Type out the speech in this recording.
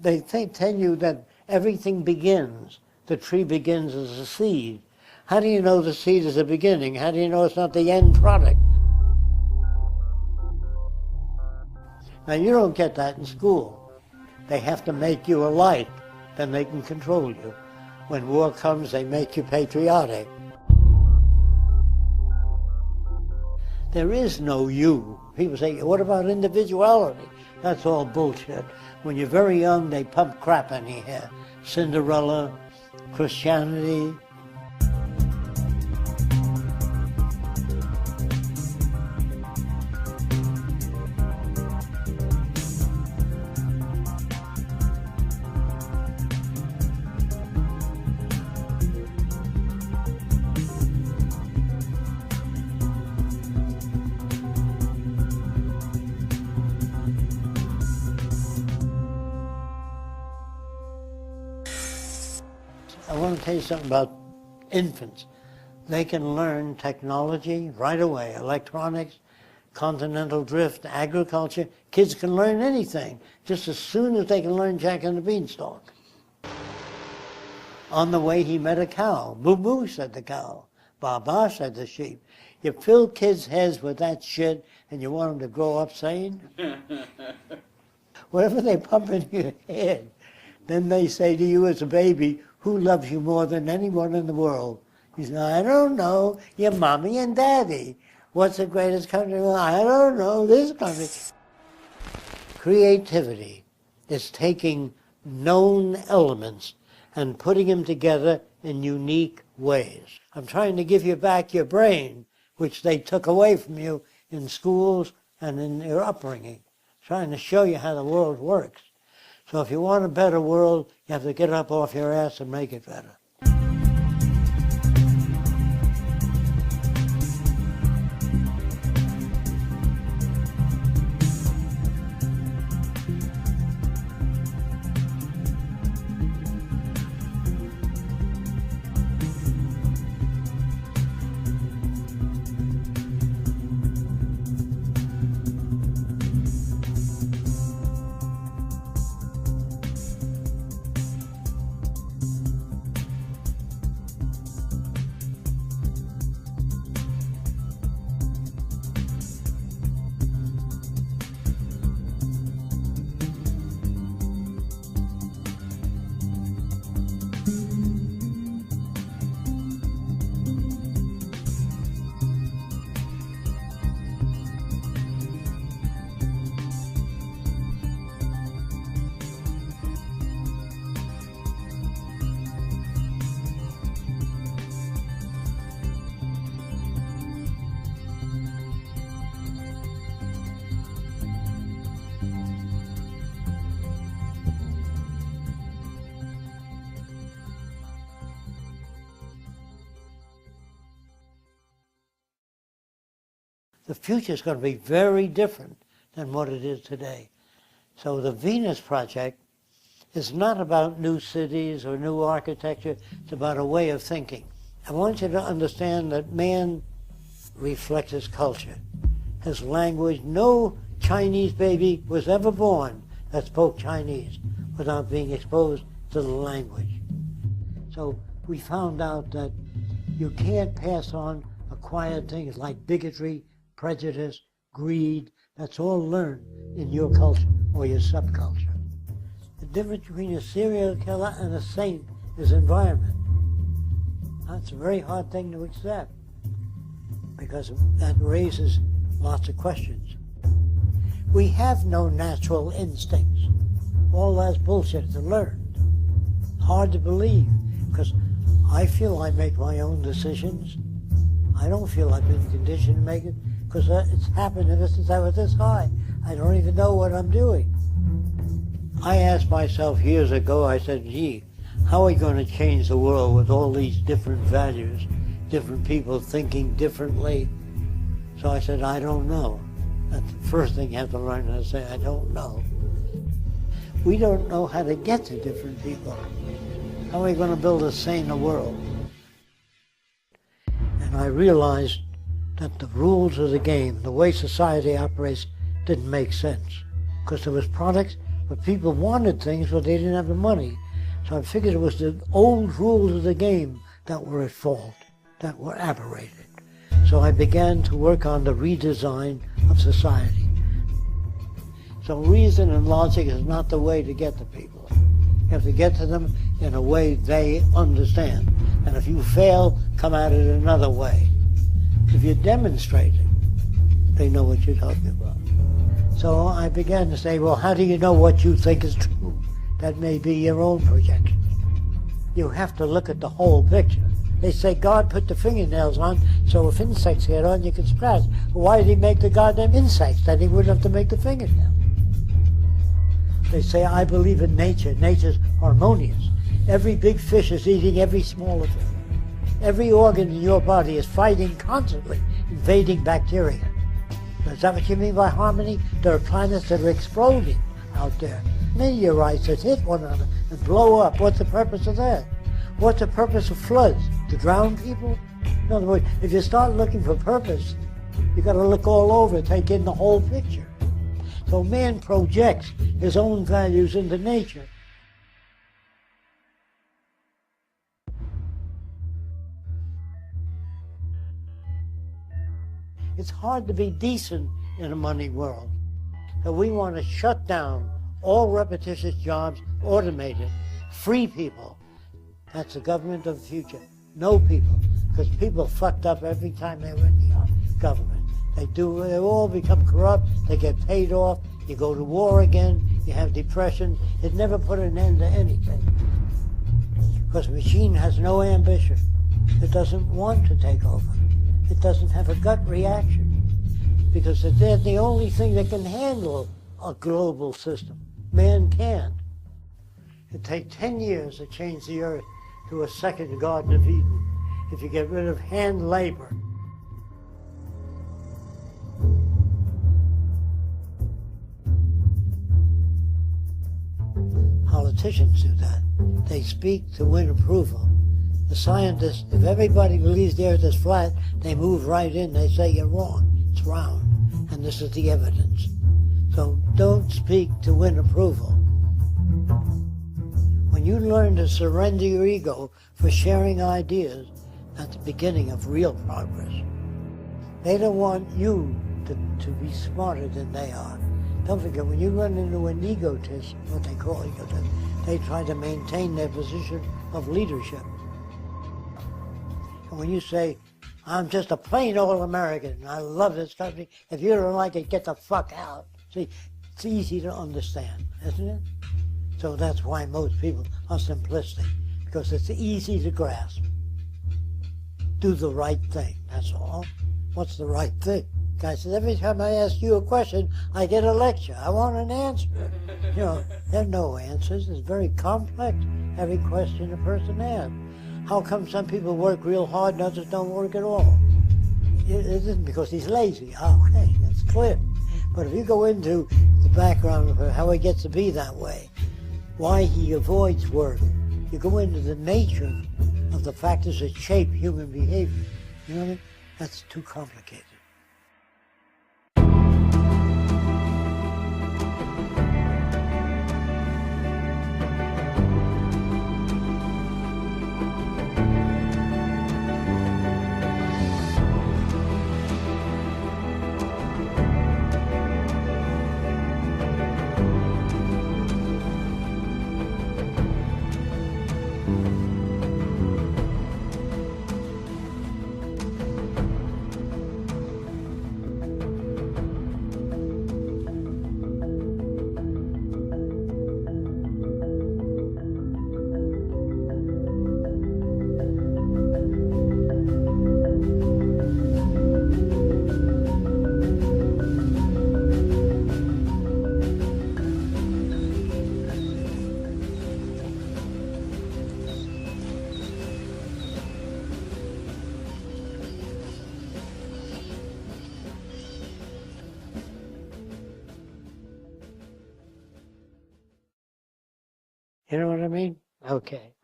they tell you that everything begins. The tree begins as a seed. How do you know the seed is the beginning? How do you know it's not the end product? Now, you don't get that in school. They have to make you a light, then they can control you. When war comes, they make you patriotic. There is no you. People say, what about individuality? That's all bullshit. When you're very young, they pump crap in your head. Cinderella, Christianity. I want to tell you something about infants. They can learn technology right away, electronics, continental drift, agriculture. Kids can learn anything, just as soon as they can learn Jack and the Beanstalk. On the way, he met a cow. Moo moo, said the cow. Ba ba, said the sheep. You fill kids' heads with that shit and you want them to grow up sane? Whatever they pump in your head, then they say to you as a baby, who loves you more than anyone in the world? You say, I don't know, your mommy and daddy. What's the greatest country? I don't know, this country. Creativity is taking known elements and putting them together in unique ways. I'm trying to give you back your brain, which they took away from you in schools and in your upbringing. Trying to show you how the world works. So if you want a better world, you have to get up off your ass and make it better. The future is going to be very different than what it is today. So the Venus Project is not about new cities or new architecture, it's about a way of thinking. I want you to understand that man reflects his culture, his language. No Chinese baby was ever born that spoke Chinese without being exposed to the language. So we found out that you can't pass on acquired things like bigotry, prejudice, greed. That's all learned in your culture or your subculture. The difference between a serial killer and a saint is environment. That's a very hard thing to accept because that raises lots of questions. We have no natural instincts. All that's bullshit to learn. Hard to believe because I feel I make my own decisions. I don't feel I've been conditioned to make it because it's happened ever since I was this high. I don't even know what I'm doing. I asked myself years ago, I said, gee, how are we going to change the world with all these different values, different people thinking differently? So I said, I don't know. That's the first thing you have to learn how to say, I don't know. We don't know how to get to different people. How are we going to build a saner world? And I realized that the rules of the game, the way society operates, didn't make sense. Because there was products But people wanted things, but they didn't have the money. So I figured it was the old rules of the game that were at fault, that were aberrated. So I began to work on the redesign of society. So reason and logic is not the way to get to people. You have to get to them in a way they understand. And if you fail, come at it another way. If you're demonstrating, they know what you're talking about. So I began to say, well, how do you know what you think is true? That may be your own projection. You have to look at the whole picture. They say God put the fingernails on, so if insects get on, you can scratch. Well, why did he make the goddamn insects? Then he wouldn't have to make the fingernail. They say, I believe in nature. Nature's harmonious. Every big fish is eating every smaller fish. Every organ in your body is fighting constantly, invading bacteria. Is that what you mean by harmony? There are planets that are exploding out there. Meteorites that hit one another and blow up. What's the purpose of that? What's the purpose of floods? To drown people? In other words, if you start looking for purpose, you've got to look all over, take in the whole picture. So man projects his own values into nature. It's hard to be decent in a money world. So we want to shut down all repetitious jobs, automate it, free people. That's the government of the future. No people, because people fucked up every time they were in the government. They all become corrupt, they get paid off, you go to war again, you have depression. It never put an end to anything. Because the machine has no ambition. It doesn't want to take over. It doesn't have a gut reaction. Because they're the only thing that can handle a global system. Man can't. It'd take 10 years to change the earth to a second Garden of Eden if you get rid of hand labor. Politicians do that. They speak to win approval. The scientists, if everybody believes the earth is flat, they move right in, they say you're wrong, it's round, and this is the evidence. So don't speak to win approval. When you learn to surrender your ego for sharing ideas, that's the beginning of real progress. They don't want you to be smarter than they are. Don't forget, when you run into an egotist, what they call egotist, they try to maintain their position of leadership. And when you say, I'm just a plain old American, I love this country, if you don't like it, get the fuck out. See, it's easy to understand, isn't it? So that's why most people are simplistic, because it's easy to grasp. Do the right thing, that's all. What's the right thing? Guy says, every time I ask you a question, I get a lecture. I want an answer. You know, there are no answers. It's very complex, every question a person asks. How come some people work real hard and others don't work at all? It isn't because he's lazy. Oh, okay, that's clear. But if you go into the background of how he gets to be that way, why he avoids work, you go into the nature of the factors that shape human behavior. You know what I mean? That's too complicated. You know what I mean? Okay.